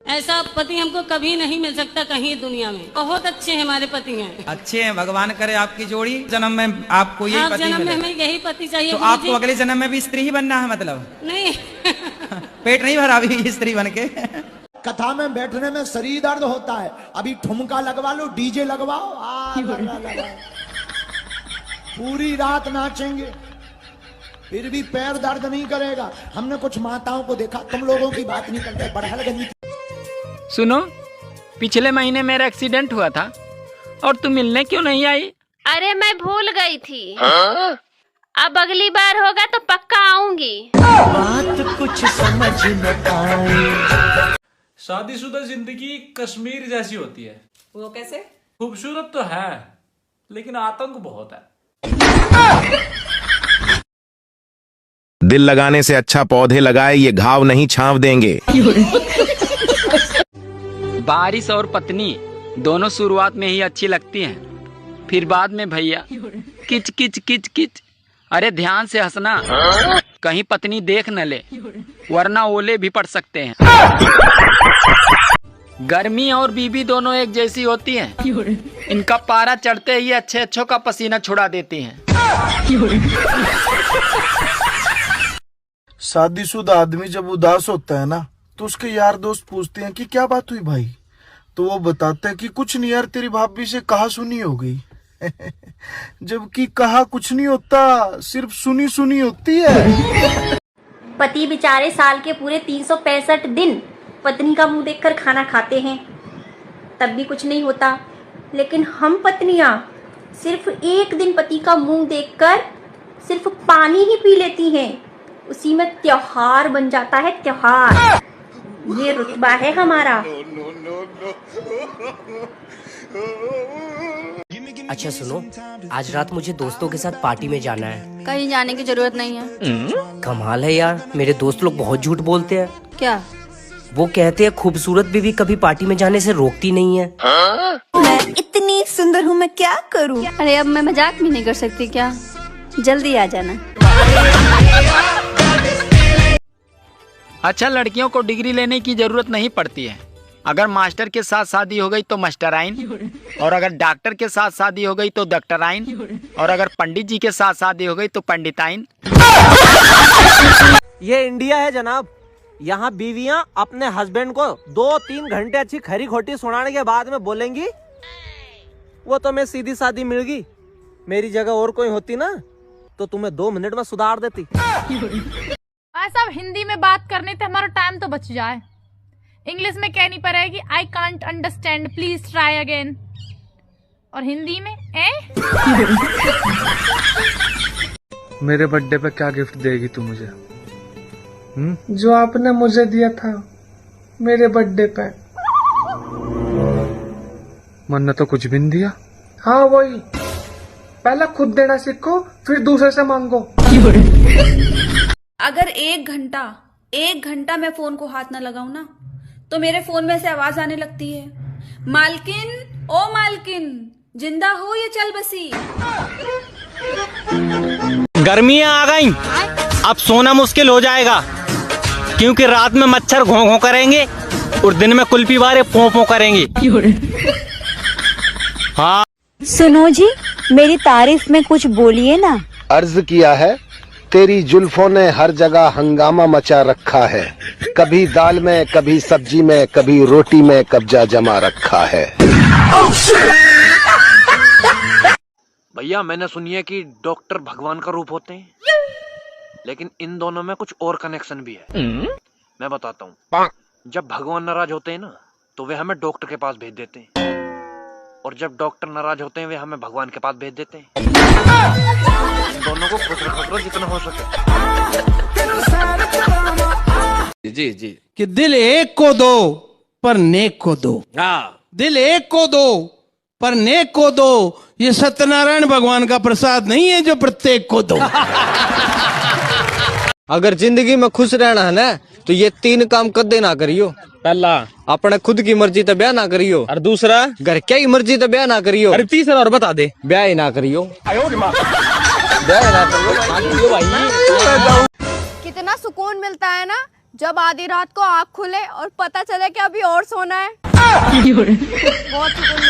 ऐसा पति हमको कभी नहीं मिल सकता कहीं दुनिया में। बहुत अच्छे हैं हमारे पति हैं। अच्छे हैं, भगवान करे आपकी जोड़ी जन्म में आपको यही पति जन्म में मिले। हमें यही पति चाहिए। तो आपको अगले जन्म में भी स्त्री ही बनना है मतलब? नहीं पेट नहीं भरा अभी स्त्री बन के। कथा में बैठने में शरीर दर्द होता है, अभी ठुमका लगवा लो, डीजे लगवाओ, पूरी रात नाचेंगे फिर भी पैर दर्द नहीं करेगा। हमने कुछ माताओं को देखा, तुम लोगों की बात नहीं करते, बड़हलगंज। सुनो, पिछले महीने मेरा एक्सीडेंट हुआ था और तुम मिलने क्यों नहीं आई? अरे मैं भूल गई थी। अब अगली बार होगा तो पक्का आऊंगी। बात कुछ समझ न आए। शादीशुदा जिंदगी कश्मीर जैसी होती है। वो कैसे? खूबसूरत तो है लेकिन आतंक बहुत है। दिल लगाने से अच्छा पौधे लगाए, ये घाव नहीं छांव देंगे। बारिश और पत्नी दोनों शुरुआत में ही अच्छी लगती हैं, फिर बाद में भैया किच किच किच किच। अरे ध्यान से हंसना, कहीं पत्नी देख न ले वरना ओले भी पड़ सकते हैं। गर्मी और बीबी दोनों एक जैसी होती हैं। इनका पारा चढ़ते ही अच्छे अच्छों का पसीना छुड़ा देती हैं। शादीशुदा आदमी जब उदास होता है ना तो उसके यार दोस्त पूछते हैं कि क्या बात हुई भाई, तो वो बताते हैं कि कुछ नहीं यार, तेरी भाभी से कहा सुनी हो गई। जबकि कहा कुछ नहीं होता, सिर्फ सुनी सुनी होती है। पति बेचारे साल के पूरे 365 दिन पत्नी का मुंह देखकर खाना खाते हैं, तब भी कुछ नहीं होता। लेकिन हम पत्नियां सिर्फ एक दिन पति का मुंह देखकर सिर्फ पानी ही पी लेती हैं, उसी में त्योहार बन जाता है, त्योहार। ये रुतबा है हमारा। अच्छा सुनो, आज रात मुझे दोस्तों के साथ पार्टी में जाना है। कहीं जाने की जरूरत नहीं है। कमाल है यार, मेरे दोस्त लोग बहुत झूठ बोलते हैं। क्या? वो कहते हैं खूबसूरत बीवी कभी पार्टी में जाने से रोकती नहीं है। मैं इतनी सुंदर हूँ, मैं क्या करूँ? अरे अब मैं मजाक भी नहीं कर सकती क्या? जल्दी आ जाना। अच्छा, लड़कियों को डिग्री लेने की जरूरत नहीं पड़ती है। अगर मास्टर के साथ शादी हो गई तो मास्टराइन, और अगर डॉक्टर के साथ शादी हो गई तो डॉक्टराइन, और अगर पंडित जी के साथ शादी हो गई तो पंडिताइन। ये इंडिया है जनाब, यहाँ बीवियाँ अपने हस्बैंड को 2-3 घंटे अच्छी खरी खोटी सुनाने के बाद में बोलेंगी वो तो मैं सीधी सादी मिल गई, मेरी जगह और कोई होती ना तो तुम्हें 2 मिनट में सुधार देती। सब हिंदी में बात करने थे, हमारा टाइम तो बच जाए। इंग्लिश में कहनी पड़ेगी I can't understand, please try again. और हिंदी में मेरे बर्थडे पे क्या गिफ्ट देगी तू मुझे? जो आपने मुझे दिया था मेरे बर्थडे पे। मन ने तो कुछ भी नहीं दिया। हाँ वही, पहले खुद देना सीखो फिर दूसरे से मांगो। अगर एक घंटा मैं फोन को हाथ ना लगाऊं ना तो मेरे फोन में से आवाज आने लगती है, मालकिन ओ मालकिन, जिंदा हो ये चल बसी। गर्मियाँ आ गई, अब सोना मुश्किल हो जाएगा क्योंकि रात में मच्छर घों घों करेंगे और दिन में कुल्फी वाले पों पों करेंगे। हाँ सुनो जी, मेरी तारीफ में कुछ बोलिए ना। अर्ज किया है, तेरी जुल्फों ने हर जगह हंगामा मचा रखा है, कभी दाल में, कभी सब्जी में, कभी रोटी में कब्जा जमा रखा है। भैया मैंने सुनी है कि डॉक्टर भगवान का रूप होते हैं, लेकिन इन दोनों में कुछ और कनेक्शन भी है। मैं बताता हूँ। जब भगवान नाराज होते हैं ना तो वे हमें डॉक्टर के पास भेज देते हैं, और जब डॉक्टर नाराज होते हैं वे हमें भगवान के पास भेज देते हैं। इन दोनों को खुश रखो जितना हो सके। जी जी, कि दिल एक को दो पर नेक को दो। हाँ, दिल एक को दो पर नेक को दो, ये सत्यनारायण भगवान का प्रसाद नहीं है जो प्रत्येक को दो। अगर जिंदगी में खुश रहना है ना तो ये 3 काम कदे ना करियो। पहला, अपने खुद की मर्जी तो ब्याह ना करियो, और दूसरा घर क्या की मर्जी तो ब्याह ना करियो, और तीसरा और बता दे, ब्याह ही ना करियो। ब्याह ना करियो भाई। कितना सुकून मिलता है ना जब आधी रात को आँख खुले और पता चले कि अभी और सोना है। बहुत सुकून